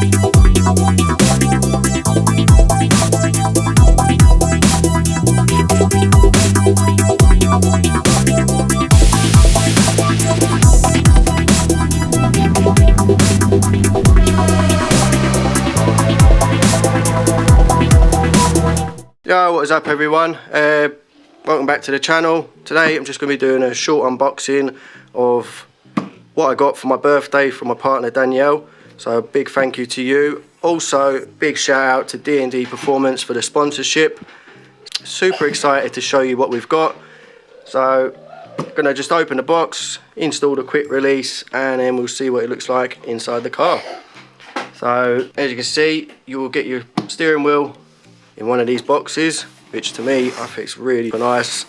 Yo, what is up everyone? Welcome back to the channel. Today I'm just going to be doing a short unboxing of what I got for my birthday from my partner Danielle. So a big thank you to you. Also big shout out to DnD Performance for the sponsorship. Super excited to show you what we've got. So I'm going to just open the box, install the quick release, and then we'll see what it looks like inside the car. So as you can see, you will get your steering wheel in one of these boxes, which to me I think is really nice.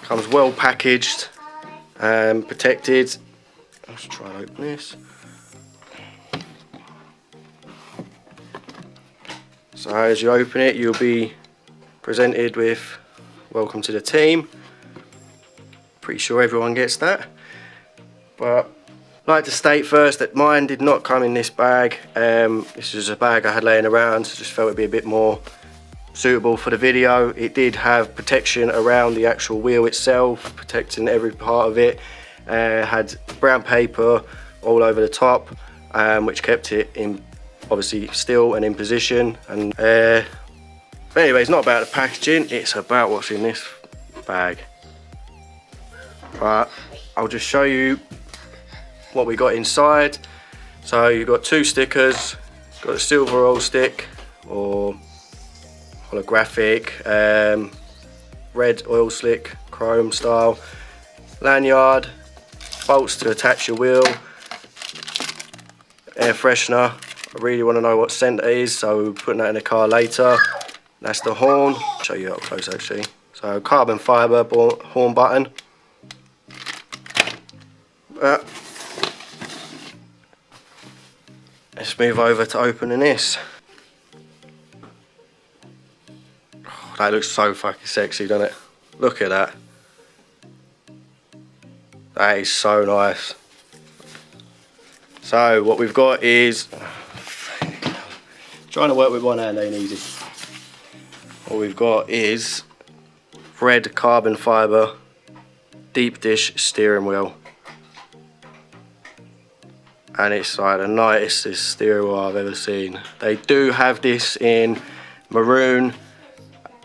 Comes well packaged and protected. Let's try and open this. So as you open it, you'll be presented with welcome to the team. Pretty sure everyone gets that, but I'd like to state first that mine did not come in this bag. This was a bag I had laying around, so just felt it'd be a bit more suitable for the video. It did have protection around the actual wheel itself, protecting every part of it. Had brown paper all over the top, which kept it in, obviously still and in position. And but anyway, it's not about the packaging, it's about what's in this bag. But I'll just show you what we got inside. So you've got two stickers, got a silver oil stick or holographic, red oil slick, chrome style, lanyard, bolts to attach your wheel, air freshener. I really want to know what scent it is, so we're putting that in the car later. That's the horn, I'll show you up close actually. So carbon fibre horn button. Let's move over to opening this. Oh, that looks so fucking sexy, doesn't it? Look at that. That is so nice. So what we've got is, trying to work with one hand ain't easy. What we've got is red carbon fibre deep dish steering wheel. And it's like the nicest steering wheel I've ever seen. They do have this in maroon,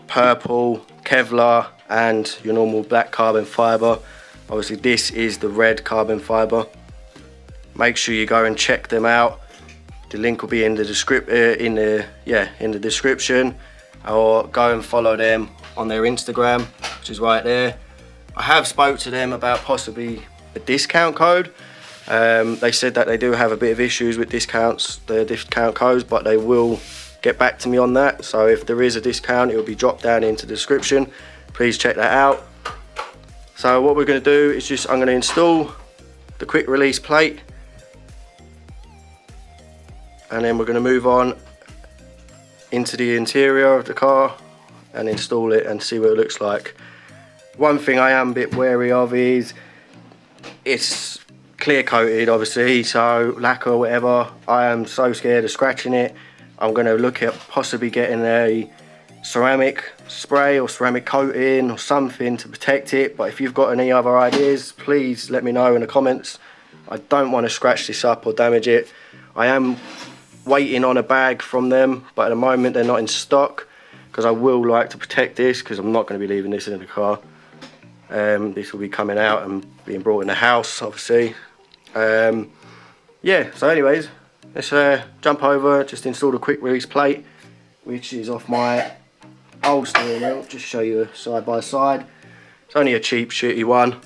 purple, Kevlar, and your normal black carbon fibre. Obviously this is the red carbon fibre. Make sure you go and check them out. The link will be in the description, or go and follow them on their Instagram, which is right there. I have spoke to them about possibly a discount code. They said that they do have a bit of issues with discounts, the discount codes, but they will get back to me on that. So if there is a discount, it will be dropped down into the description. Please check that out. So what we're going to do is I'm going to install the quick release plate, and then we're going to move on into the interior of the car and install it and see what it looks like. One thing I am a bit wary of is it's clear coated obviously, so lacquer or whatever. I am so scared of scratching it. I'm going to look at possibly getting a ceramic spray or ceramic coating or something to protect it, but if you've got any other ideas, please let me know in the comments. I don't want to scratch this up or damage it. I am waiting on a bag from them, but at the moment they're not in stock, because I will like to protect this, because I'm not going to be leaving this in the car. This will be coming out and being brought in the house obviously. Yeah, so anyways, let's jump over, just install the quick release plate, which is off my old steering wheel. Just show you side by side. It's only a cheap shitty one.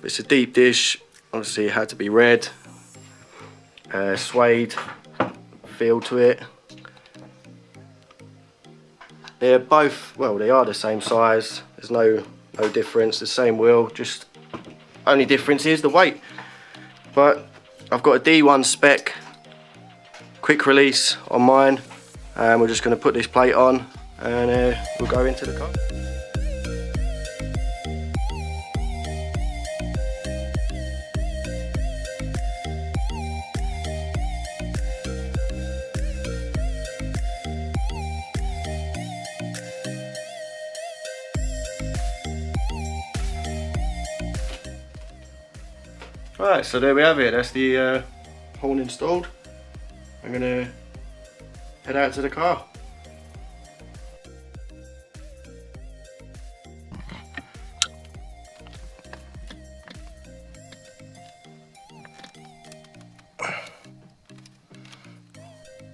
It's a deep dish, obviously it had to be red. Suede feel to it. They're both, well, they are the same size. There's no difference, the same wheel, just only difference is the weight. But I've got a D1 spec quick release on mine, and we're just going to put this plate on and we'll go into the car. Right, so there we have it. That's the horn installed. I'm gonna head out to the car.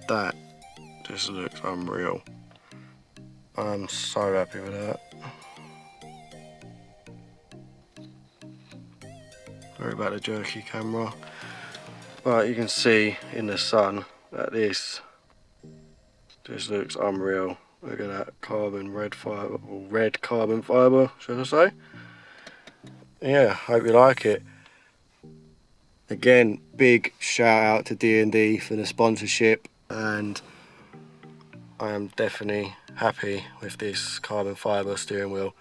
That just looks unreal. I'm so happy with that. Sorry about the jerky camera. But you can see in the sun that this just looks unreal. Look at that red carbon fibre, should I say. Yeah, hope you like it. Again, big shout out to DnD for the sponsorship, and I am definitely happy with this carbon fibre steering wheel.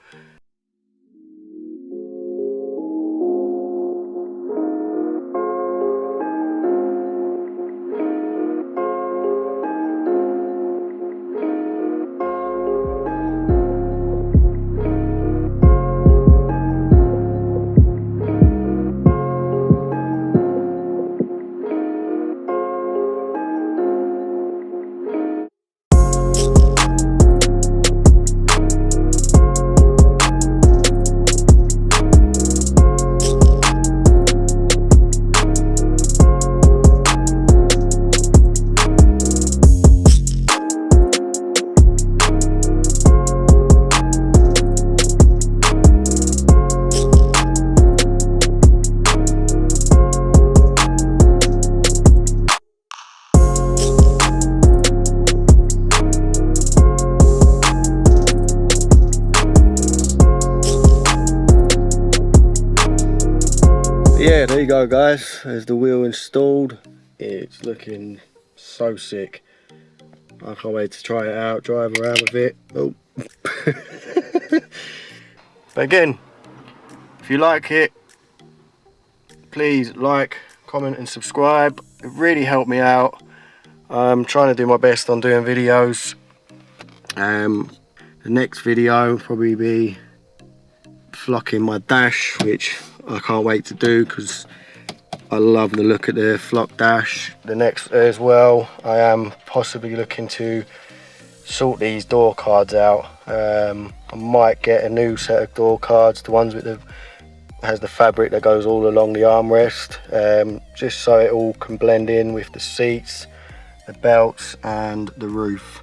Yeah, there you go guys, there's the wheel installed. It's looking so sick. I can't wait to try it out, drive around with it. Oh. But again, if you like it, please like, comment and subscribe. It really helped me out. I'm trying to do my best on doing videos. The next video will probably be flocking my dash, which I can't wait to do because I love the look at the flock dash. The next as well, I am possibly looking to sort these door cards out. I might get a new set of door cards, the ones with has the fabric that goes all along the armrest, just so it all can blend in with the seats, the belts and the roof.